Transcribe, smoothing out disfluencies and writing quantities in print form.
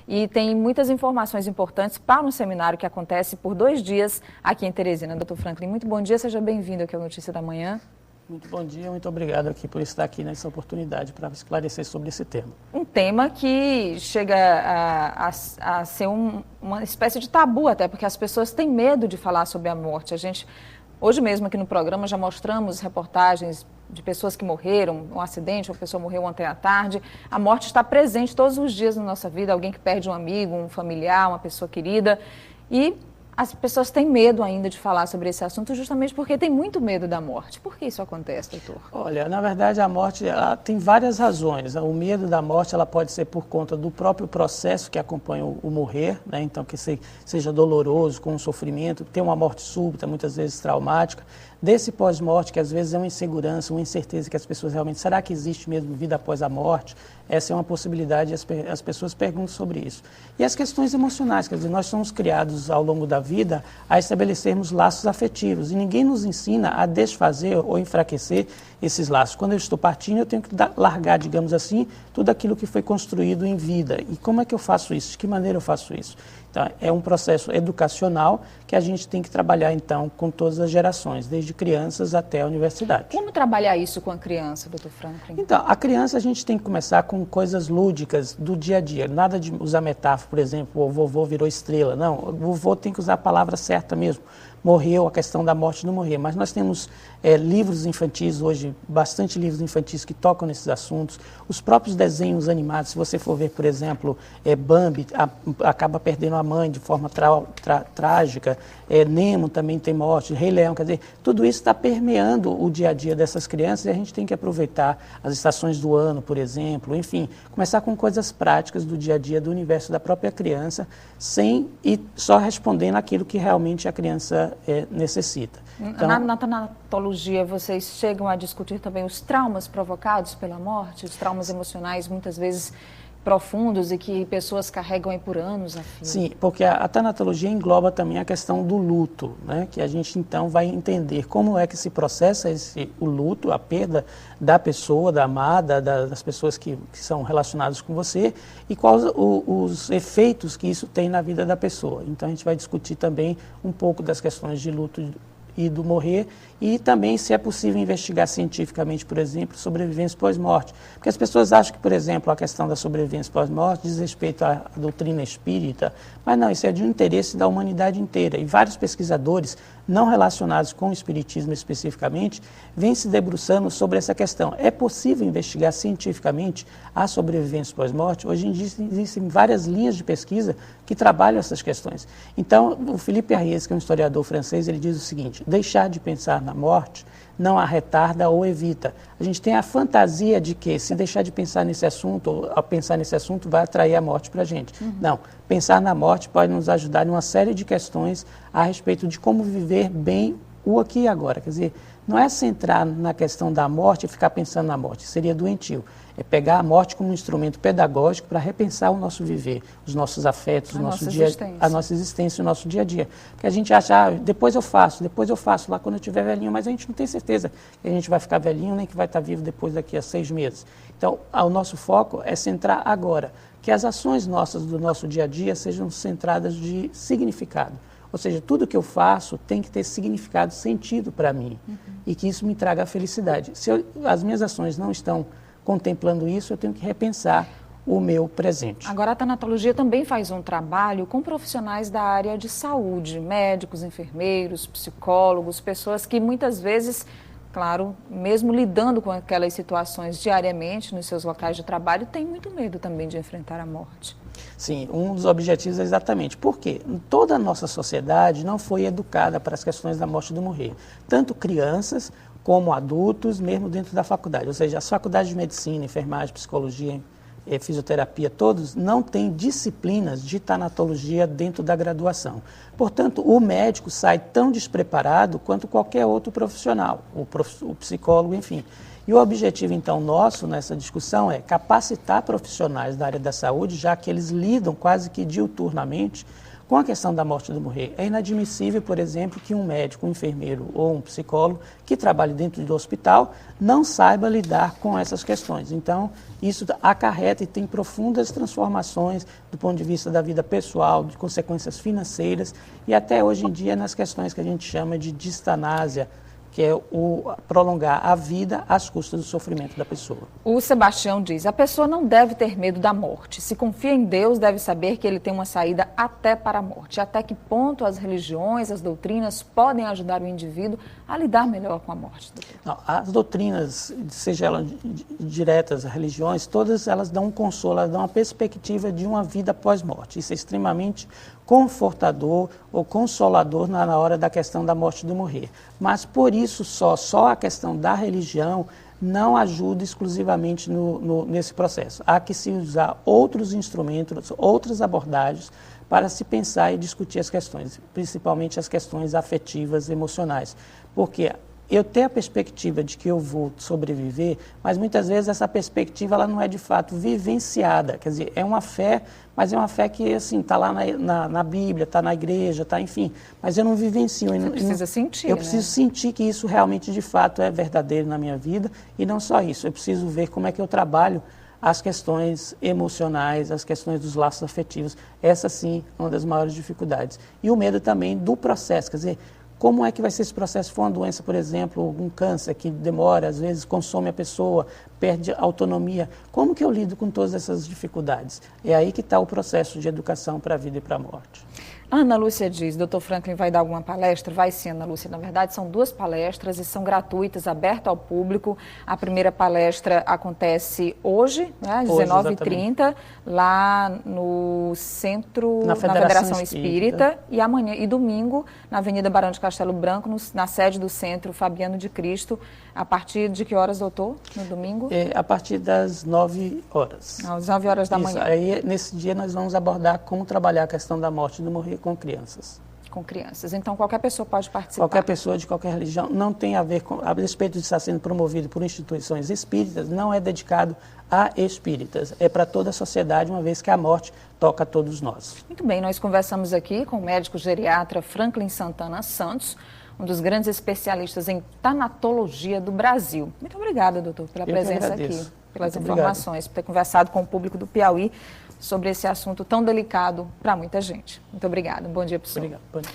e tem muitas informações importantes para um seminário que acontece por 2 dias aqui em Teresina. Dr. Franklin, muito bom dia, seja bem-vindo aqui ao Notícia da Manhã. Muito bom dia, muito obrigado aqui por estar aqui nessa oportunidade para esclarecer sobre esse tema. Um tema que chega a ser uma espécie de tabu até, porque as pessoas têm medo de falar sobre a morte. Hoje mesmo aqui no programa já mostramos reportagens de pessoas que morreram, um acidente, uma pessoa morreu ontem à tarde. A morte está presente todos os dias na nossa vida, alguém que perde um amigo, um familiar, uma pessoa querida. E as pessoas têm medo ainda de falar sobre esse assunto justamente porque tem muito medo da morte. Por que isso acontece, doutor? Olha, na verdade a morte ela tem várias razões. O medo da morte ela pode ser por conta do próprio processo que acompanha o morrer, né? Então que seja doloroso, com um sofrimento, ter uma morte súbita, muitas vezes traumática. Desse pós-morte, que às vezes é uma insegurança, uma incerteza que as pessoas realmente, será que existe mesmo vida após a morte? Essa é uma possibilidade e as pessoas perguntam sobre isso. E as questões emocionais, quer dizer, nós somos criados ao longo da vida a estabelecermos laços afetivos e ninguém nos ensina a desfazer ou enfraquecer esses laços. Quando eu estou partindo, eu tenho que largar, digamos assim, tudo aquilo que foi construído em vida. E como é que eu faço isso? De que maneira eu faço isso? Então, é um processo educacional que a gente tem que trabalhar, então, com todas as gerações, desde crianças até a universidade. Como trabalhar isso com a criança, doutor Franklin? Então, a criança a gente tem que começar com coisas lúdicas do dia a dia. Nada de usar metáfora, por exemplo, o vovô virou estrela. Não, o vovô tem que usar a palavra certa mesmo. Morreu, a questão da morte não morrer. Mas nós temos livros infantis hoje, bastante livros infantis que tocam nesses assuntos. Os próprios desenhos animados, se você for ver, por exemplo, Bambi acaba perdendo a mãe de forma trágica, Nemo também tem morte, Rei Leão, quer dizer, tudo isso está permeando o dia a dia dessas crianças e a gente tem que aproveitar as estações do ano, por exemplo, enfim, começar com coisas práticas do dia a dia, do universo da própria criança, sem ir só respondendo aquilo que realmente a criança necessita. Então, na tanatologia, vocês chegam a discutir também os traumas provocados pela morte, os traumas emocionais muitas vezes profundos e que pessoas carregam aí por anos a fio. Sim, porque a tanatologia engloba também a questão do luto, né? Que a gente então vai entender como é que se processa o luto, a perda da pessoa, da amada, das pessoas que são relacionadas com você e quais os efeitos que isso tem na vida da pessoa. Então a gente vai discutir também um pouco das questões de luto e do morrer, e também se é possível investigar cientificamente, por exemplo, sobrevivência pós-morte. Porque as pessoas acham que, por exemplo, a questão da sobrevivência pós-morte diz respeito à doutrina espírita, mas não, isso é de um interesse da humanidade inteira. E vários pesquisadores, não relacionados com o espiritismo especificamente, vêm se debruçando sobre essa questão. É possível investigar cientificamente a sobrevivência pós-morte? Hoje em dia existem várias linhas de pesquisa que trabalham essas questões. Então, o Philippe Ariès, que é um historiador francês, ele diz o seguinte: deixar de pensar na morte não a retarda ou evita. A gente tem a fantasia de que se deixar de pensar nesse assunto, ou ao pensar nesse assunto, vai atrair a morte para a gente. Não, pensar na morte pode nos ajudar em uma série de questões a respeito de como viver bem o aqui e agora. Quer dizer, não é centrar na questão da morte e ficar pensando na morte, seria doentio. É pegar a morte como um instrumento pedagógico para repensar o nosso viver, os nossos afetos, a nossa existência, o nosso dia a dia. Porque a gente acha, depois eu faço lá quando eu estiver velhinho, mas a gente não tem certeza que a gente vai ficar velhinho nem que vai estar vivo depois daqui a 6 meses. Então, o nosso foco é centrar agora, que as ações nossas do nosso dia a dia sejam centradas de significado. Ou seja, tudo que eu faço tem que ter significado, sentido para mim, e que isso me traga a felicidade. Se as minhas ações não estão contemplando isso, eu tenho que repensar o meu presente. Agora, a tanatologia também faz um trabalho com profissionais da área de saúde, médicos, enfermeiros, psicólogos, pessoas que muitas vezes, claro, mesmo lidando com aquelas situações diariamente nos seus locais de trabalho, têm muito medo também de enfrentar a morte. Sim, um dos objetivos é exatamente porque toda a nossa sociedade não foi educada para as questões da morte e do morrer. Tanto crianças como adultos, mesmo dentro da faculdade. Ou seja, as faculdades de medicina, enfermagem, psicologia, fisioterapia, todos não têm disciplinas de tanatologia dentro da graduação. Portanto, o médico sai tão despreparado quanto qualquer outro profissional, o psicólogo, enfim. E o objetivo, então, nosso nessa discussão é capacitar profissionais da área da saúde, já que eles lidam quase que diuturnamente com a questão da morte do morrer. É inadmissível, por exemplo, que um médico, um enfermeiro ou um psicólogo que trabalhe dentro do hospital não saiba lidar com essas questões. Então, isso acarreta e tem profundas transformações do ponto de vista da vida pessoal, de consequências financeiras e até hoje em dia nas questões que a gente chama de distanásia, que é o prolongar a vida às custas do sofrimento da pessoa. O Sebastião diz, a pessoa não deve ter medo da morte. Se confia em Deus, deve saber que ele tem uma saída até para a morte. Até que ponto as religiões, as doutrinas podem ajudar o indivíduo a lidar melhor com a morte? Não, as doutrinas, seja elas diretas, religiões, todas elas dão um consolo, elas dão uma perspectiva de uma vida pós-morte. Isso é extremamente confortador ou consolador na hora da questão da morte do morrer. Mas por isso só a questão da religião não ajuda exclusivamente nesse processo. Há que se usar outros instrumentos, outras abordagens para se pensar e discutir as questões, principalmente as questões afetivas, emocionais. Porque eu tenho a perspectiva de que eu vou sobreviver, mas muitas vezes essa perspectiva ela não é de fato vivenciada. Quer dizer, é uma fé, mas é uma fé que assim está lá na Bíblia, está na igreja, está, enfim. Mas eu não vivencio. Você precisa sentir, eu preciso sentir que isso realmente de fato é verdadeiro na minha vida. E não só isso, eu preciso ver como é que eu trabalho as questões emocionais, as questões dos laços afetivos. Essa sim é uma das maiores dificuldades. E o medo também do processo, quer dizer, como é que vai ser esse processo? Se for uma doença, por exemplo, um câncer que demora, às vezes consome a pessoa, perde a autonomia. Como que eu lido com todas essas dificuldades? É aí que está o processo de educação para a vida e para a morte. Ana Lúcia diz, Dr. Franklin vai dar alguma palestra? Vai sim, Ana Lúcia. Na verdade, são 2 palestras e são gratuitas, abertas ao público. A primeira palestra acontece hoje, né, às 19h30, lá no centro, na Federação Espírita. E amanhã e domingo, na Avenida Barão de Castelo Branco, na sede do Centro Fabiano de Cristo. A partir de que horas, doutor, no domingo? A partir das 9 horas. Às 9 horas da manhã. Aí, nesse dia, nós vamos abordar como trabalhar a questão da morte e do morrer com crianças. Com crianças. Então, qualquer pessoa pode participar? Qualquer pessoa de qualquer religião. Não tem a ver com... A respeito de estar sendo promovido por instituições espíritas, não é dedicado a espíritas. É para toda a sociedade, uma vez que a morte toca a todos nós. Muito bem, nós conversamos aqui com o médico geriatra Franklin Santana Santos, um dos grandes especialistas em tanatologia do Brasil. Muito obrigada, doutor, pela presença aqui, pelas informações, por ter conversado com o público do Piauí sobre esse assunto tão delicado para muita gente. Muito obrigada. Bom dia para o senhor. Obrigado. Bom dia.